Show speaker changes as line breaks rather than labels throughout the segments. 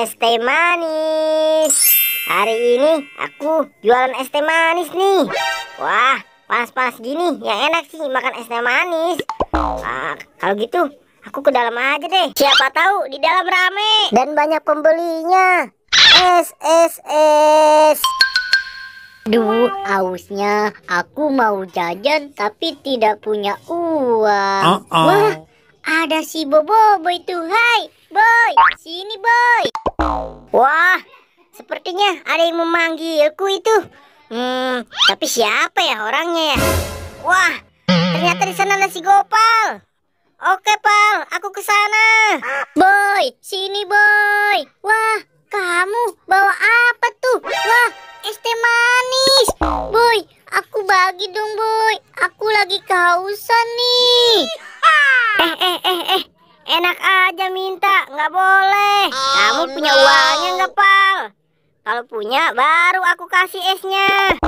es teh manis. Hari ini aku jualan es teh manis nih. Wah, panas-panas gini yang enak sih makan es teh manis. Kalau gitu aku ke dalam aja deh. Siapa tahu di dalam rame dan banyak pembelinya. Es.
Duh, ausnya. Aku mau jajan tapi tidak punya uang. Wah, ada si Bobo itu. Hai, boy. Sini, boy.
Wah, sepertinya ada yang memanggilku itu. Tapi siapa ya orangnya ya? Wah, ternyata di sana ada si Gopal. Oke, Pal, aku ke sana.
Boy, sini, boy. Wah, kamu bawa apa tuh? Wah, es teh manis. Boy, aku bagi dong, boy. Aku lagi kehausan nih.
Enak aja minta, nggak boleh. Kamu punya uangnya nggak, Pal? Kalau punya, baru aku kasih esnya.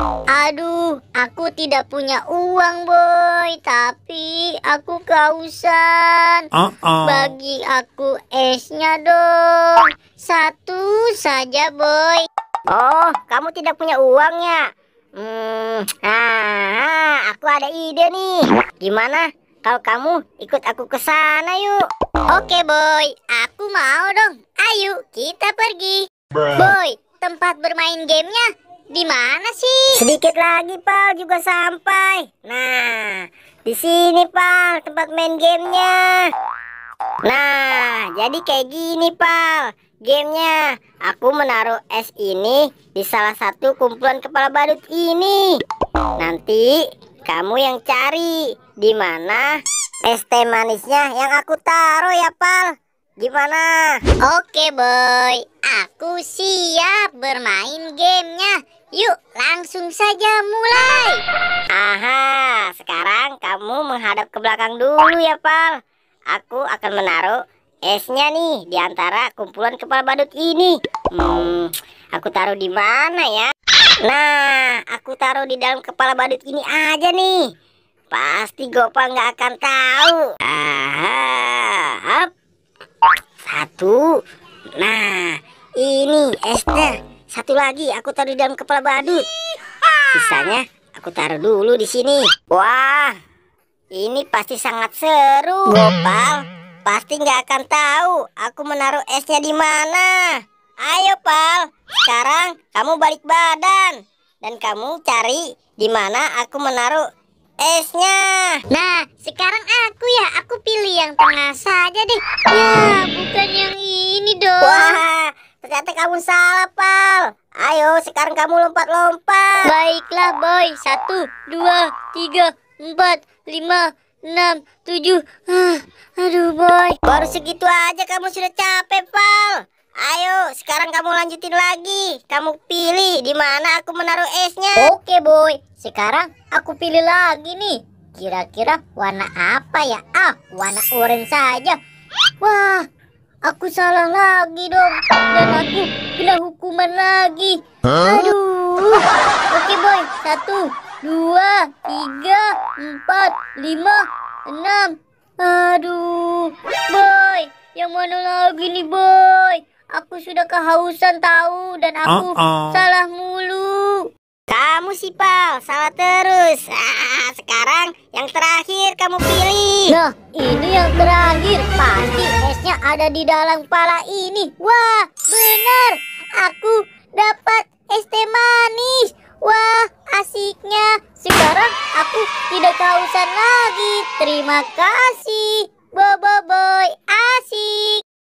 Aduh, aku tidak punya uang, boy. Tapi aku kehausan. Bagi aku esnya dong. Satu saja, boy.
Oh, kamu tidak punya uangnya. Aku ada ide nih. Gimana kalau kamu ikut aku ke sana yuk?
Oke, boy. Aku mau dong. Ayo, kita pergi. Boy, tempat bermain gamenya di mana sih?
Sedikit lagi, Pal, juga sampai. Nah, di sini, Pal, tempat main gamenya. Nah, jadi kayak gini, Pal. Gamenya, aku menaruh es ini di salah satu kumpulan kepala badut ini. Nanti kamu yang cari di mana es teh manisnya yang aku taruh ya, Pal. Gimana?
Oke, boy. Aku siap bermain gamenya. Yuk, langsung saja mulai.
Aha, sekarang kamu menghadap ke belakang dulu ya, Pal. Aku akan menaruh esnya nih di antara kumpulan kepala badut ini. Aku taruh di mana ya? Nah, aku taruh di dalam kepala badut ini aja nih. Pasti Gopal nggak akan tahu. Satu. Nah, ini esnya. Satu lagi aku taruh di dalam kepala badut. Sisanya aku taruh dulu di sini. Wah, ini pasti sangat seru. Gopal pasti nggak akan tahu aku menaruh esnya di mana. Ayo, Pal, sekarang kamu balik badan dan kamu cari di mana aku menaruh esnya.
Nah, sekarang aku pilih yang tengah saja deh. Ya, bukan yang ini dong.
Wah, ternyata kamu salah, Pal. Ayo, sekarang kamu lompat-lompat.
Baiklah, boy. 1, 2, 3, 4, 5, 6, 7. Aduh, boy.
Baru segitu aja kamu sudah capek, Pal. Ayo, sekarang kamu lanjutin lagi. Kamu pilih di mana aku menaruh esnya.
Oke, boy. Sekarang aku pilih lagi nih. Kira-kira warna apa ya? Warna oranye saja. Wah, aku salah lagi dong. Dan aku kena hukuman lagi. Aduh. Oke, boy. 1, 2, 3, 4, 5, 6. Aduh, boy. Yang mana lagi nih, boy? Aku sudah kehausan tahu dan aku salah mulu.
Kamu sih, Pal, salah terus. Sekarang yang terakhir kamu pilih.
Nah, ini yang terakhir. Pasti esnya ada di dalam kepala ini. Wah, benar. Aku dapat es teh manis. Wah, asiknya. Sekarang aku tidak kehausan lagi. Terima kasih, Bobo Boy. Asik.